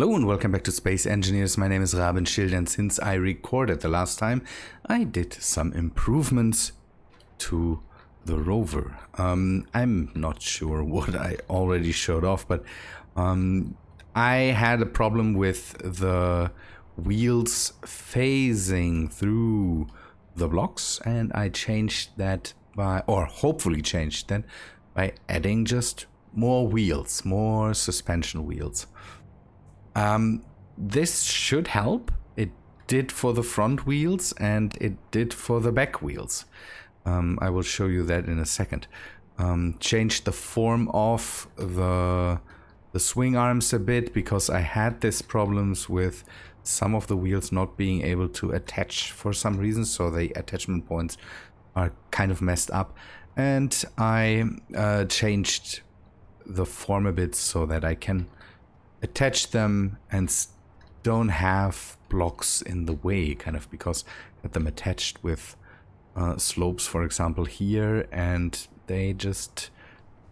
Hello and welcome back to Space Engineers. My name is Rabenschild, and since I recorded the last time, I did some improvements to the rover. I'm not sure what I already showed off, but I had a problem with the wheels phasing through the blocks, and I changed that by, or hopefully changed that by adding just more wheels, more suspension wheels. This should help. It did for the front wheels and it did for the back wheels. I will show you that in a second. Changed the form of the swing arms a bit because I had these problems with some of the wheels not being able to attach for some reason, so the attachment points are kind of messed up, and I changed the form a bit so that I can attach them and don't have blocks in the way, kind of, because I had them attached with slopes, for example, here, and they just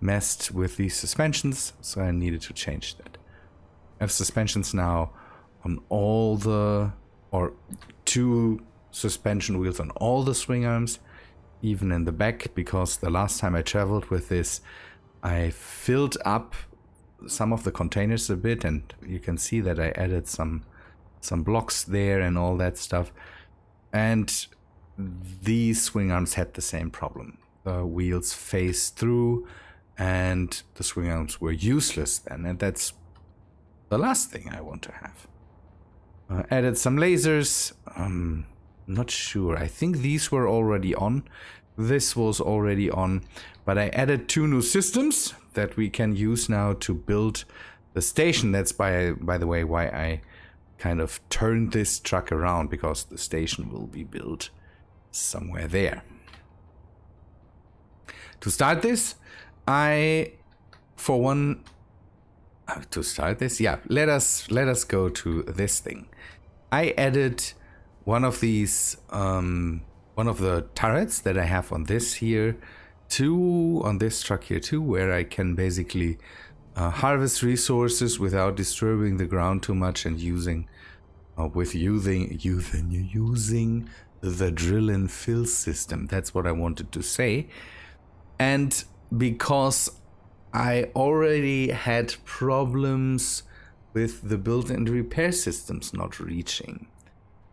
messed with these suspensions, so I needed to change that. I have suspensions now on all the, or 2 suspension wheels on all the swing arms, even in the back, because the last time I traveled with this, I filled up some of the containers a bit, and you can see that I added some blocks there and all that stuff, and these swing arms had the same problem. The wheels phased through and the swing arms were useless then, and that's the last thing I want to have. Added some lasers. Not sure, I think these were already on. This was already on, but I added 2 new systems that we can use now to build the station. That's by the way why I kind of turned this truck around, because the station will be built somewhere there. To start this, let us go to this thing. I added one of these one of the turrets that I have on this here on this truck here too, where I can basically harvest resources without disturbing the ground too much, and using the drill and fill system. That's what I wanted to say. And because I already had problems with the build and repair systems not reaching,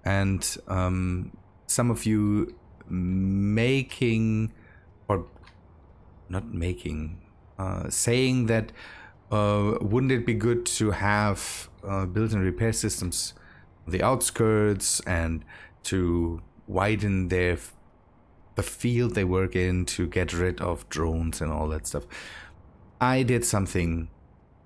and some of you saying that wouldn't it be good to have build and repair systems on the outskirts and to widen the field they work in, to get rid of drones and all that stuff. I did something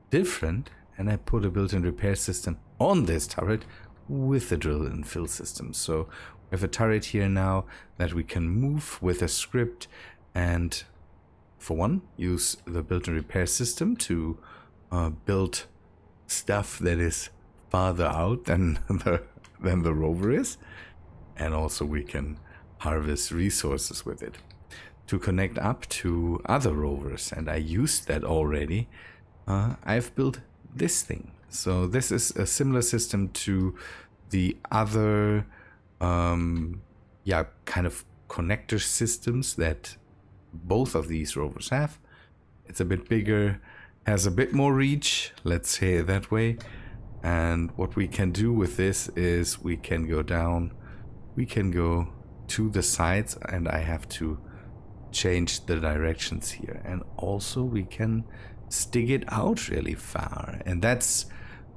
different, and I put a build and repair system on this turret with the drill and fill system. So we have a turret here now that we can move with a script, and for one, use the build and repair system to build stuff that is farther out than the rover is, and also we can harvest resources with it to connect up to other rovers, and I used that already. I've built this thing. So this is a similar system to the other kind of connector systems that both of these rovers have. It's a bit bigger, has a bit more reach, let's say it that way. And what we can do with this is we can go down, we can go to the sides, and I have to change the directions here, and also we can stick it out really far, and that's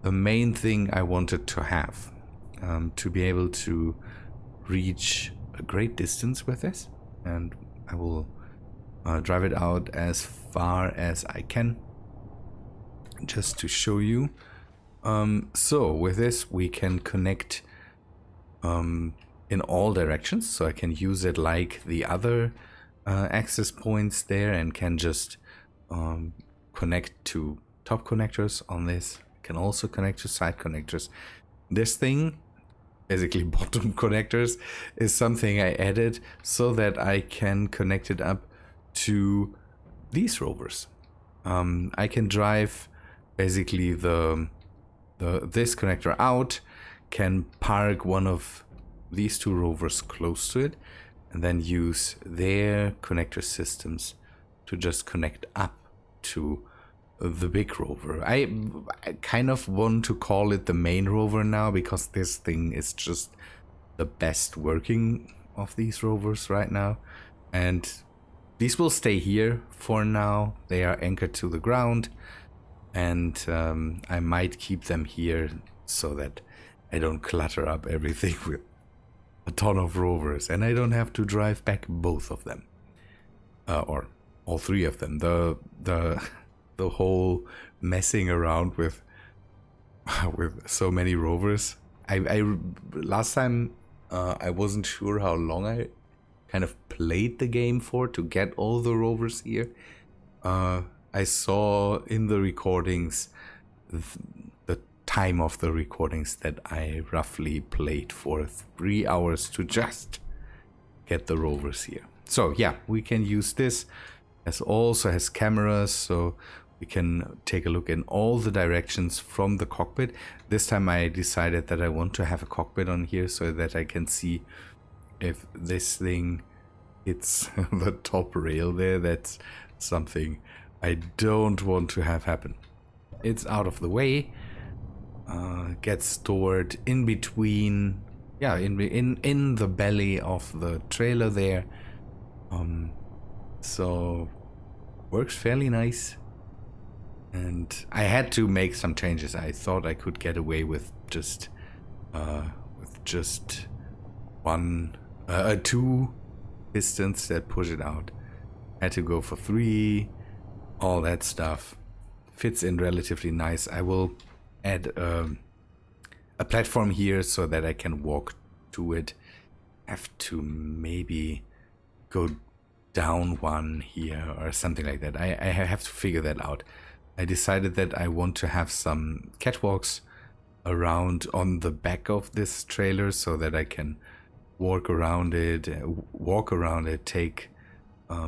the main thing I wanted to have, to be able to reach a great distance with this. And I will drive it out as far as I can just to show you. So with this we can connect in all directions, so I can use it like the other access points there, and can just connect to top connectors on this. Can also connect to side connectors. This thing, basically bottom connectors, is something I added so that I can connect it up to these rovers. I can drive basically the this connector out, can park one of these two rovers close to it, and then use their connector systems to just connect up to the big rover. I kind of want to call it the main rover now, because this thing is just the best working of these rovers right now. And these will stay here for now. They are anchored to the ground, and I might keep them here so that I don't clutter up everything with a ton of rovers, and I don't have to drive back both of them, or all three of them. The whole messing around with so many rovers. I last time I wasn't sure how long I kind of played the game for to get all the rovers here. I saw in the recordings, the time of the recordings, that I roughly played for 3 hours to just get the rovers here. So yeah, we can use this. It also has cameras, so we can take a look in all the directions from the cockpit. This time I decided that I want to have a cockpit on here so that I can see if this thing hits the top rail there. That's something I don't want to have happen. It's out of the way. Gets stored in between, yeah, in the belly of the trailer there. So works fairly nice. And I had to make some changes. I thought I could get away with just two pistons that push it out. Had to go for 3, all that stuff. Fits in relatively nice. I will add a platform here so that I can walk to it. Have to maybe go down one here or something like that. I have to figure that out. I decided that I want to have some catwalks around on the back of this trailer so that I can walk around it, take a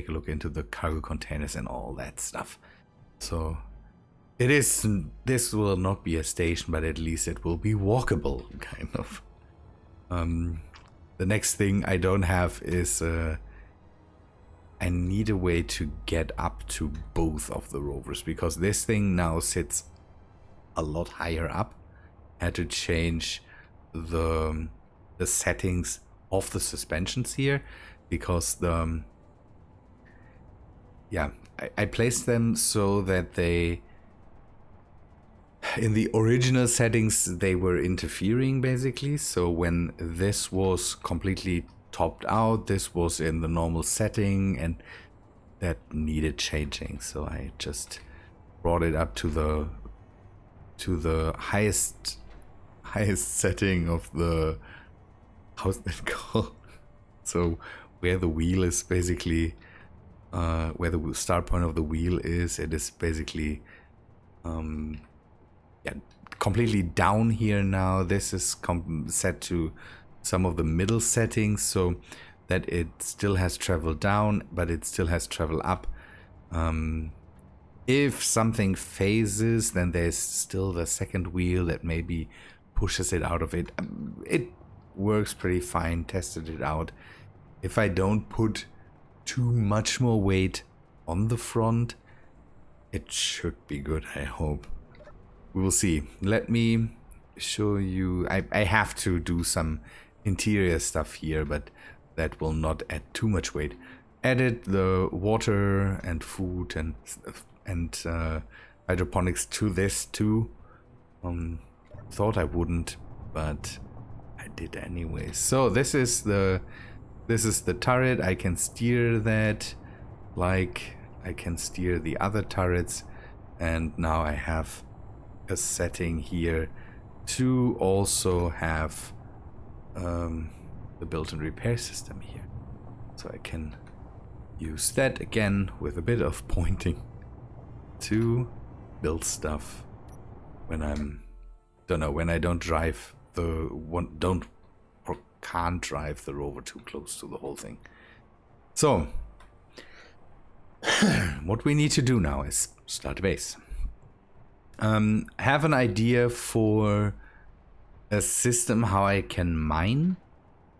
look into the cargo containers and all that stuff. So this will not be a station, but at least it will be walkable, kind of. The next thing I don't have is I need a way to get up to both of the rovers, because this thing now sits a lot higher up. Had to change the settings of the suspensions here, because I placed them so that they, in the original settings, they were interfering basically. So when this was completely topped out, this was in the normal setting, and that needed changing. So I just brought it up to the highest setting of the, how's that called? So where the wheel is basically, where the start point of the wheel is, it is basically completely down here now. This is set to some of the middle settings so that it still has travel down, but it still has travel up. If something phases, then there's still the second wheel that maybe pushes it out of it. It works pretty fine, tested it out. If I don't put too much more weight on the front, it should be good, I hope. We will see. Let me show you. I have to do some interior stuff here, but that will not add too much weight. Added the water and food and hydroponics to this too. Thought I wouldn't, but I did anyway. So this is the turret. I can steer that like I can steer the other turrets, and now I have a setting here to also have the built-in repair system here, so I can use that again with a bit of pointing to build stuff when when I don't drive can't drive the rover too close to the whole thing. So what we need to do now is start a base. have an idea for a system how I can mine.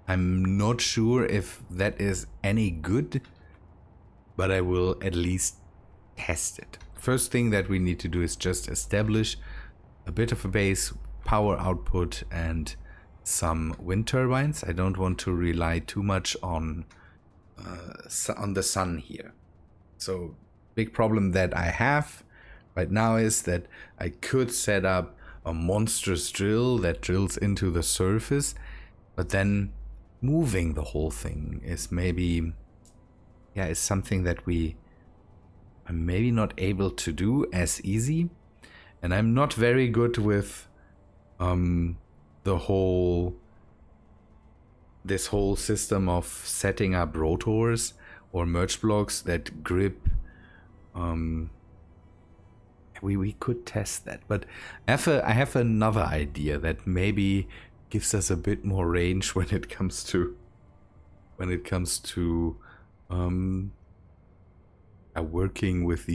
I'm not sure if that is any good, but I will at least test it. First thing that we need to do is just establish a bit of a base, power output, and some wind turbines. I don't want to rely too much on the sun here. So big problem that I have right now is that I could set up a monstrous drill that drills into the surface, but then moving the whole thing is maybe, yeah, is something that we are maybe not able to do as easy. And I'm not very good with this whole system of setting up rotors or merge blocks that grip. We could test that, but I have another idea that maybe gives us a bit more range when it comes to working with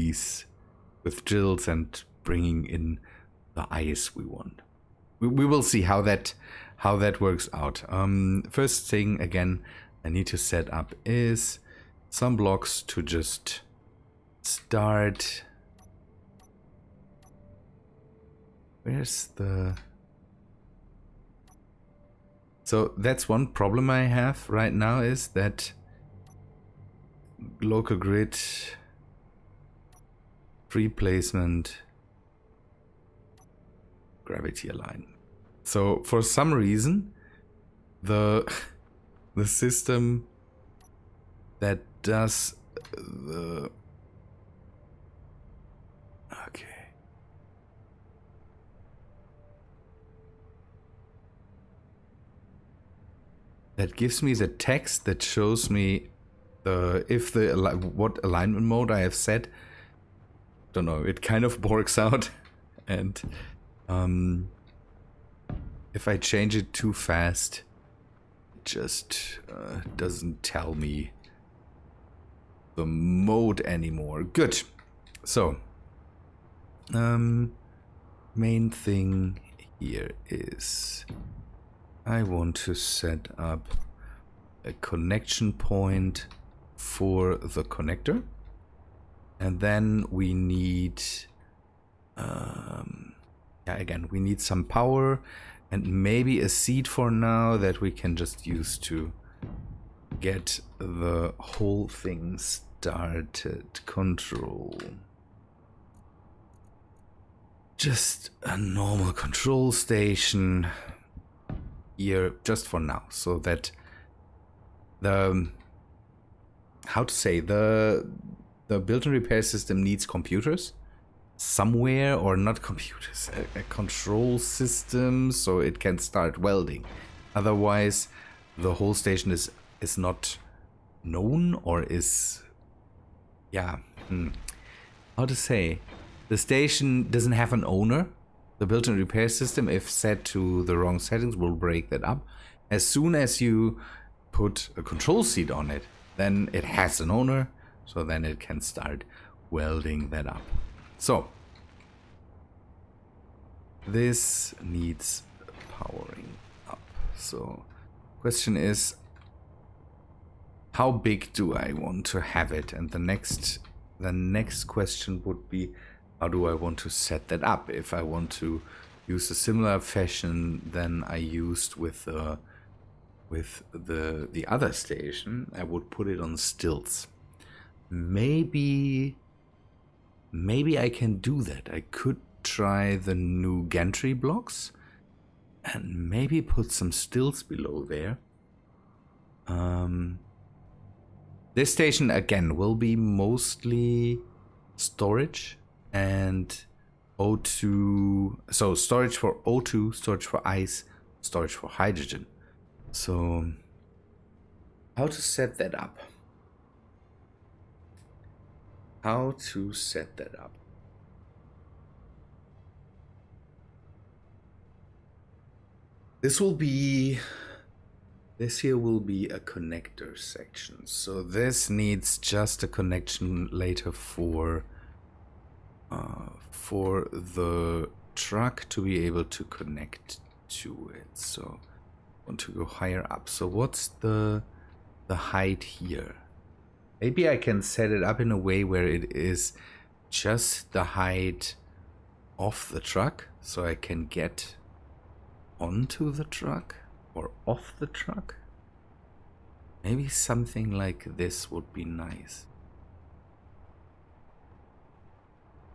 drills and bringing in the ice we want. We will see how that works out. First thing again I need to set up is some blocks to just start. Where's the... So that's one problem I have right now, is that local grid, free placement, gravity align. So for some reason, the system that does the... Okay. That gives me the text that shows me what alignment mode I have set. Don't know, it kind of works out, and if I change it too fast, it just doesn't tell me the mode anymore. Good. So main thing here is I want to set up a connection point for the connector, and then we need again, we need some power and maybe a seed for now that we can just use to get the whole thing started. Control. Just a normal control station here just for now, so that the build and repair system needs computers somewhere, or not computers, a control system, so it can start welding. Otherwise the whole station is not known, or is, yeah, how to say, the station doesn't have an owner. The build and repair system, if set to the wrong settings, will break that up. As soon as you put a control seat on it, then it has an owner, so then it can start welding that up. So this needs powering up. So question is, how big do I want to have it? And the next question would be, how do I want to set that up? If I want to use a similar fashion than I used with the other station, I would put it on stilts. Maybe I can do that. I could try the new gantry blocks and maybe put some stilts below there. This station again will be mostly storage and O2, so storage for O2, storage for ice, storage for hydrogen. So how to set that up? This here will be a connector section. So this needs just a connection later for for the truck to be able to connect to it. So I want to go higher up. So what's the height here? Maybe I can set it up in a way where it is just the height of the truck, so I can get onto the truck or off the truck. Maybe something like this would be nice.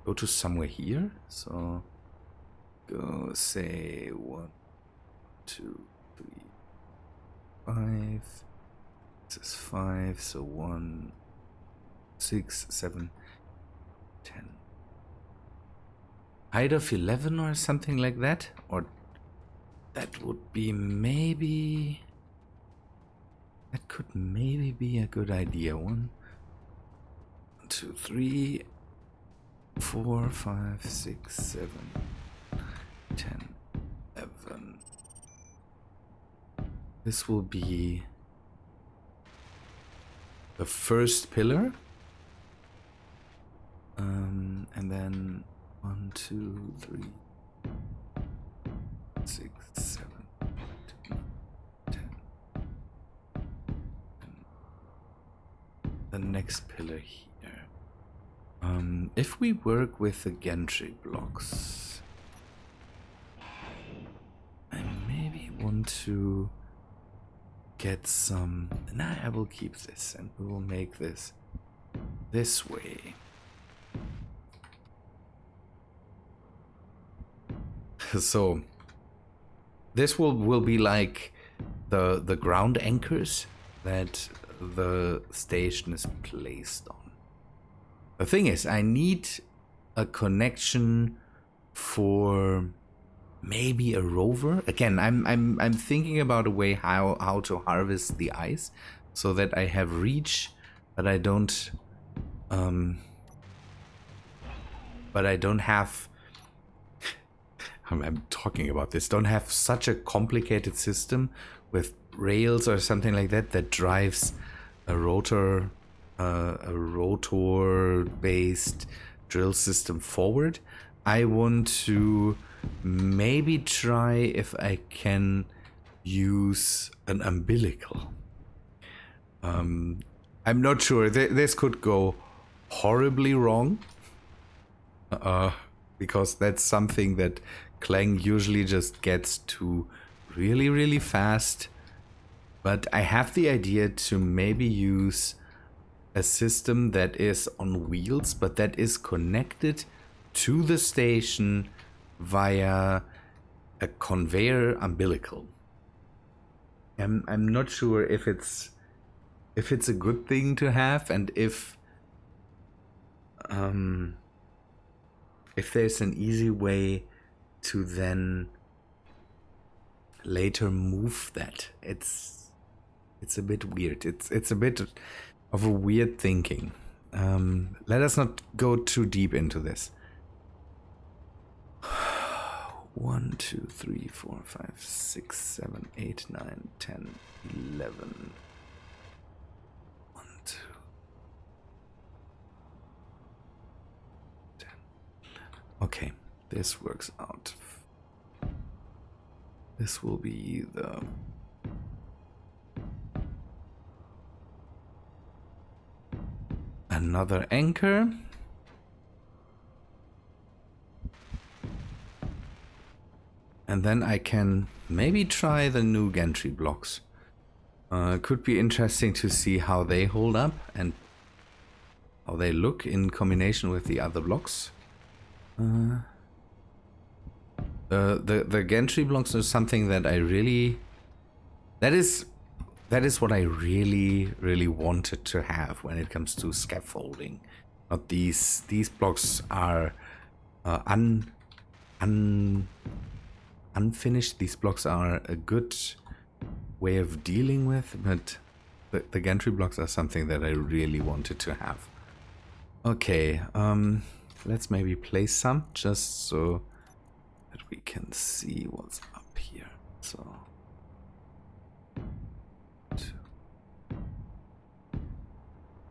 Go to somewhere here. So go say 1, 2, 3, 5. This is 5, so 1, 6, 7, 10. Height of 11 or something like that? Or that would be maybe... That could maybe be a good idea. 1, 2, 3, 4, 5, 6, 7, 10, 11. This will be the first pillar. And then 1, 2, 3, 6, 7, 8, 9, 10. And the next pillar here. If we work with the gantry blocks, I maybe want to get some... Nah, I will keep this and we will make this way. So this will be like the ground anchors that the station is placed on. The thing is, I need a connection for maybe a rover. Again, I'm thinking about a way how to harvest the ice so that I have reach, but I don't have... I'm talking about this. Don't have such a complicated system with rails or something like that that drives a rotor-based drill system forward. I want to maybe try if I can use an umbilical. I'm not sure. This could go horribly wrong. Because that's something that Clang usually just gets to really, really fast. But I have the idea to maybe use a system that is on wheels, but that is connected to the station via a conveyor umbilical. I'm not sure if it's a good thing to have, and if there's an easy way to then later move that. It's a bit weird. It's a bit of a weird thinking. Let us not go too deep into this. 1, 2, 3, 4, 5, 6, 7, 8, 9, 10, 11. 1, 2. 10. Okay, this works out. This will be the... another anchor. And then I can maybe try the new gantry blocks. Could be interesting to see how they hold up and how they look in combination with the other blocks. The gantry blocks are something that I really... That is what I really wanted to have when it comes to scaffolding. Not these blocks are unfinished. These blocks are a good way of dealing with, but the gantry blocks are something that I really wanted to have. Okay, let's maybe place some just so that we can see what's up here. So 2.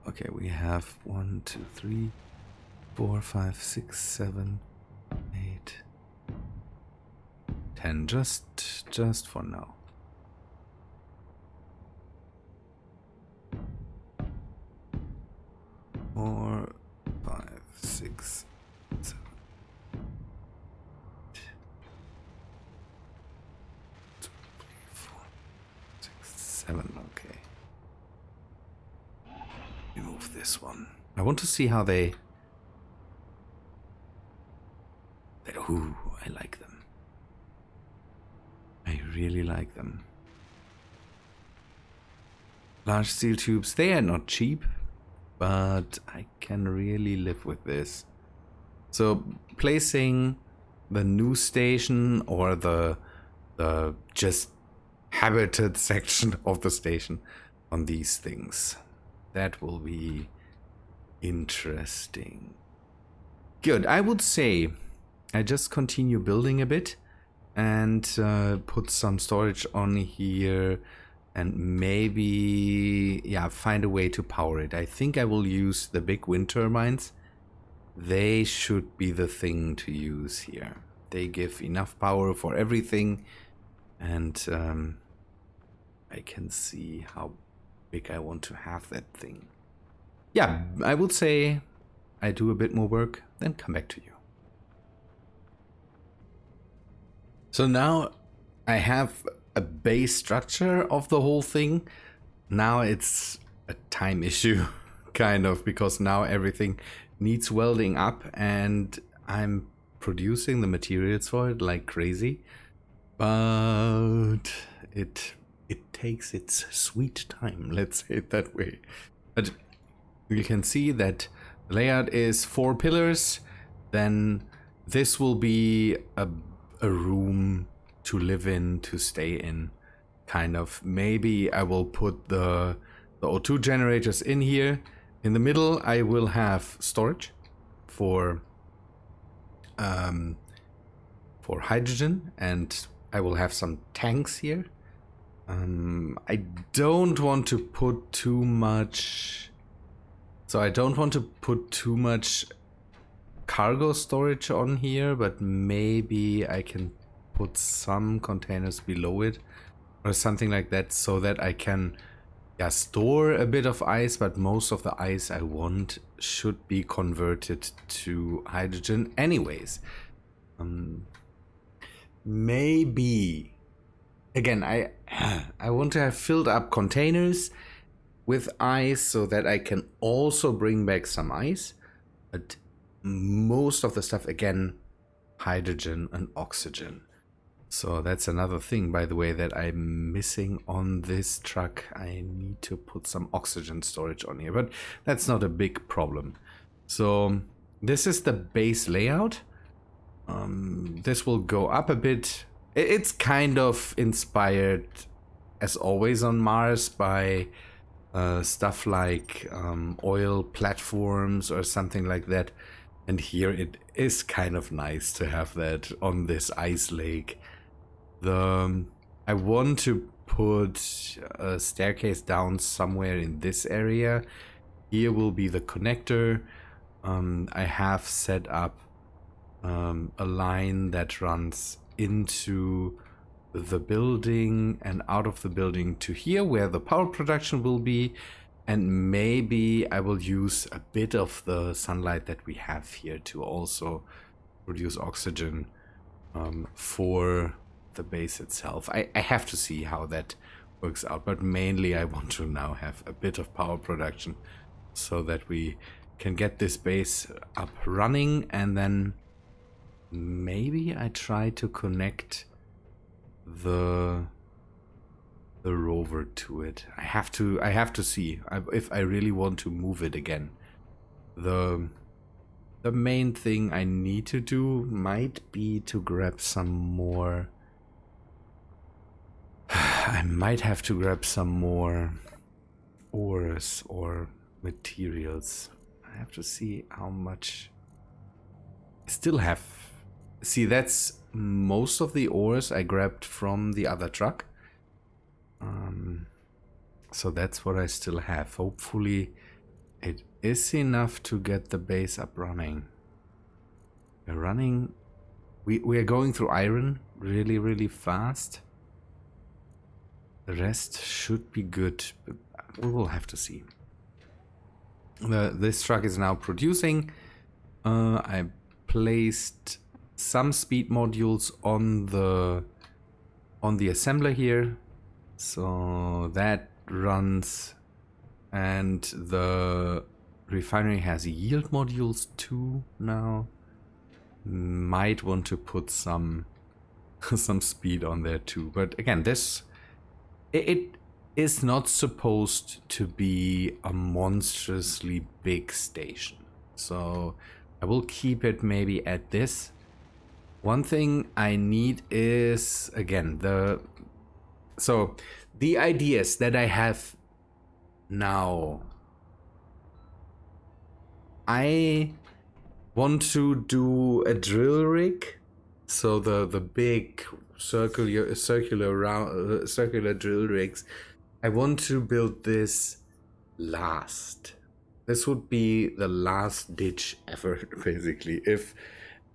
Okay, we have 1, 2, 3, 4, 5, 6, 7, 8, 10. Just for now. Four, 5, 6, 7, 2, 3, 4, 6, 7. Okay. Remove this one. I want to see how they. Ooh, I like them. I really like them. Large steel tubes. They are not cheap, but I can really live with this. So placing the new station or the just habited section of the station on these things, that will be interesting. Good. I would say I just continue building a bit and put some storage on here. And maybe, yeah, find a way to power it. I think I will use the big wind turbines. They should be the thing to use here. They give enough power for everything. And I can see how big I want to have that thing. Yeah, I would say I do a bit more work, then come back to you. So now I have a base structure of the whole thing. Now it's a time issue, kind of, because now everything needs welding up and I'm producing the materials for it like crazy. But it takes its sweet time, let's say it that way. But you can see that the layout is 4 pillars. Then this will be a room to live in, to stay in, kind of. Maybe I will put the O2 generators in here. In the middle I will have storage for hydrogen, and I will have some tanks here. I don't want to put too much, so I don't want to put too much cargo storage on here, but maybe I can put some containers below it or something like that, so that I can store a bit of ice, but most of the ice I want should be converted to hydrogen anyways. Maybe again I want to have filled up containers with ice so that I can also bring back some ice, but most of the stuff again hydrogen and oxygen. So that's another thing, by the way, that I'm missing on this truck. I need to put some oxygen storage on here, but that's not a big problem. So this is the base layout. This will go up a bit. It's kind of inspired, as always on Mars, by stuff like oil platforms or something like that. And here it is kind of nice to have that on this ice lake. I want to put a staircase down somewhere in this area. Here will be the connector. I have set up a line that runs into the building and out of the building to here where the power production will be. And maybe I will use a bit of the sunlight that we have here to also produce oxygen for the base itself. I have to see how that works out, but mainly I want to now have a bit of power production so that we can get this base up running, and then maybe I try to connect the rover to it. I have to see if I really want to move it again. The main thing I need to do might be to grab some more. I might have to grab some more ores or materials. I have to see how much I still have. See, that's most of the ores I grabbed from the other truck. So that's what I still have. Hopefully it is enough to get the base up running. We're running... We are going through iron really, really fast. The rest should be good, but we will have to see. This truck is now producing. I placed some speed modules on the assembler here, so that runs, and the refinery has yield modules too now. Might want to put some speed on there too, but again, it is not supposed to be a monstrously big station, so I will keep it maybe at this. One thing I need is, again, the ideas that I have now. I want to do a drill rig, so the big circular drill rigs. I want to build this last. This would be the last ditch effort, basically, if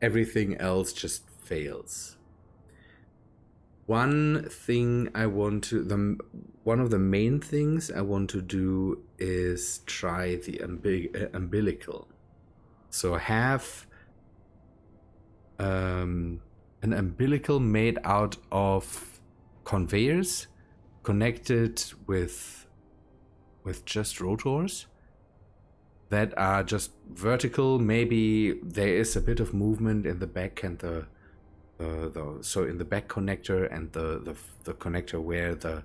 everything else just fails. One thing I want to, one of the main things I want to do is try the umbilical. So have an umbilical made out of conveyors connected with just rotors that are just vertical. Maybe there is a bit of movement in the back and so in the back connector and the connector where the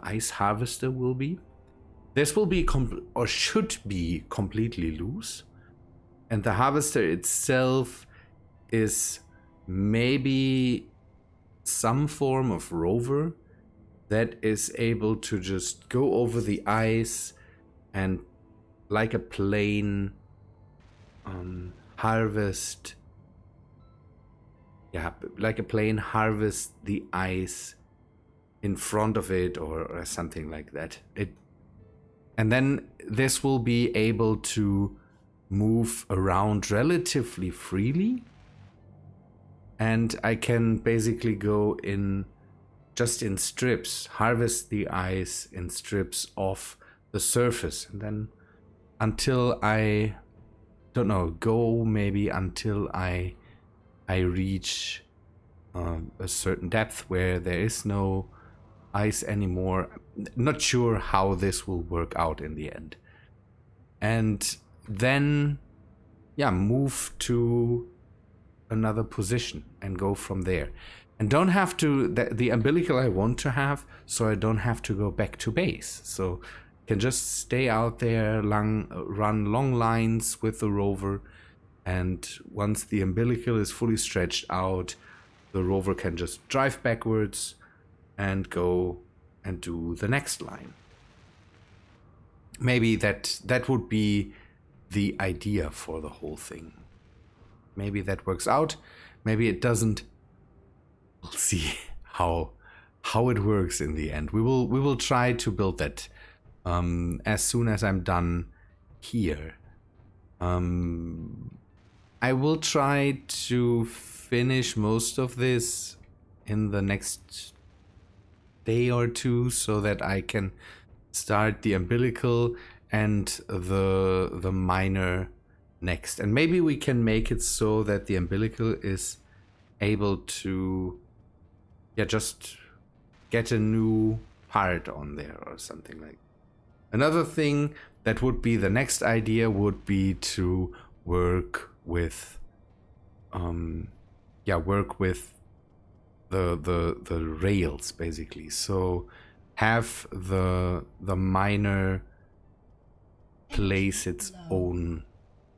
ice harvester will be. This will be or should be completely loose. And the harvester itself is maybe some form of rover that is able to just go over the ice and, like a plane, harvest. Yeah, like a plane harvest the ice in front of it or something like that. And then this will be able to move around relatively freely, and I can basically go in just in strips, harvest the ice in strips off the surface, and then until I don't know, go maybe until I reach a certain depth where there is no ice anymore. Not sure how this will work out in the end. And then, yeah, move to another position and go from there. And don't have to, the umbilical I want to have, so I don't have to go back to base. So can just stay out there, run long lines with the rover, and once the umbilical is fully stretched out, the rover can just drive backwards and go and do the next line. Maybe that would be the idea for the whole thing. Maybe that works out, maybe it doesn't. We'll see how it works in the end. We will try to build that as soon as I'm done here. I will try to finish most of this in the next day or two, so that I can start the umbilical and the miner next. And maybe we can make it so that the umbilical is able to, yeah, just get a new part on there or something like that. Another thing that would be the next idea would be to work with the rails, basically. So have the miner place its own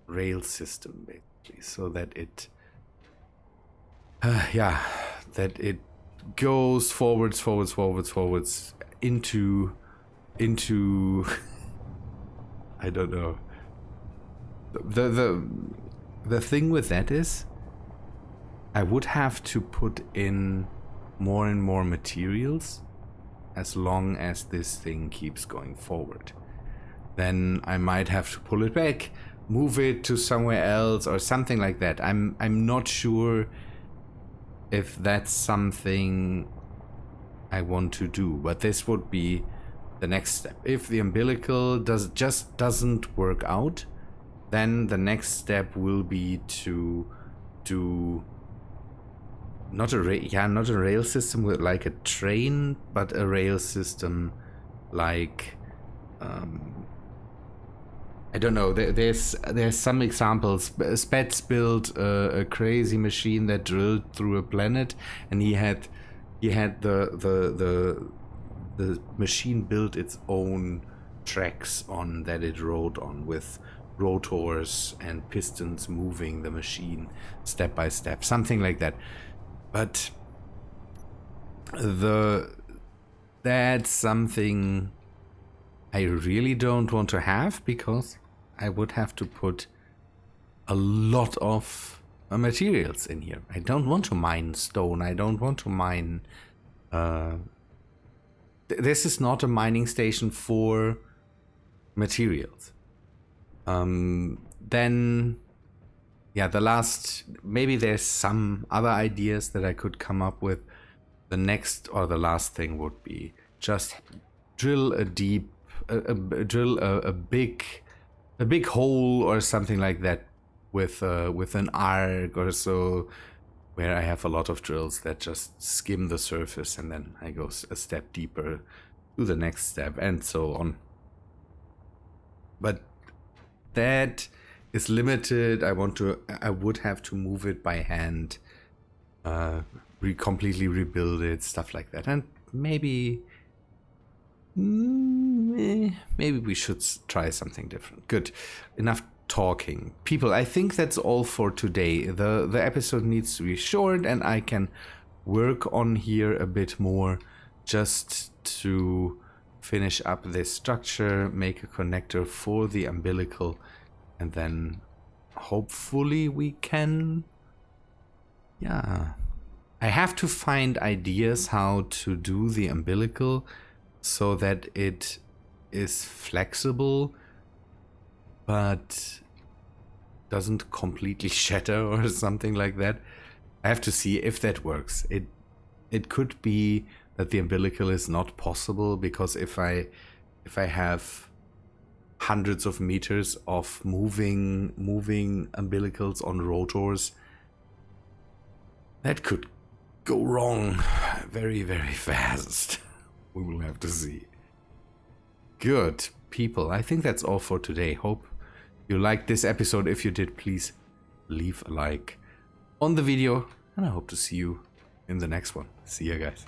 rail system, basically, so that it that it goes forwards into I don't know. The thing with that is I would have to put in more and more materials as long as this thing keeps going forward. then I might have to pull it back, move it to somewhere else or something like that. I'm not sure if that's something I want to do, but this would be the next step. If the umbilical just doesn't work out, then the next step will be to do not a rail system with like a train, but a rail system like I don't know. There's some examples. Spets built a crazy machine that drilled through a planet, and he had the machine built its own tracks on that it rode on, with rotors and pistons moving the machine step by step, something like that. But that's something I really don't want to have, because I would have to put a lot of materials in here. I don't want to mine stone. I don't want to mine... this is not a mining station for materials. Then... yeah, the last... maybe there's some other ideas that I could come up with. The next or the last thing would be just drill a deep... drill a big hole or something like that with an arc or so, where I have a lot of drills that just skim the surface, and then I go a step deeper to the next step and so on. But that is limited. I would have to move it by hand, completely rebuild it, stuff like that. And maybe we should try something different. Good, enough talking. People, I think that's all for today. The episode needs to be short, and I can work on here a bit more just to finish up this structure, make a connector for the umbilical, and then hopefully we can... yeah. I have to find ideas how to do the umbilical so that it is flexible but doesn't completely shatter or something like that. I have to see if that works. It could be that the umbilical is not possible, because if I have hundreds of meters of moving umbilicals on rotors, that could go wrong very, very fast. We will have to see. Good, people. I think that's all for today. Hope you liked this episode. If you did, please leave a like on the video, and I hope to see you in the next one. See ya, guys.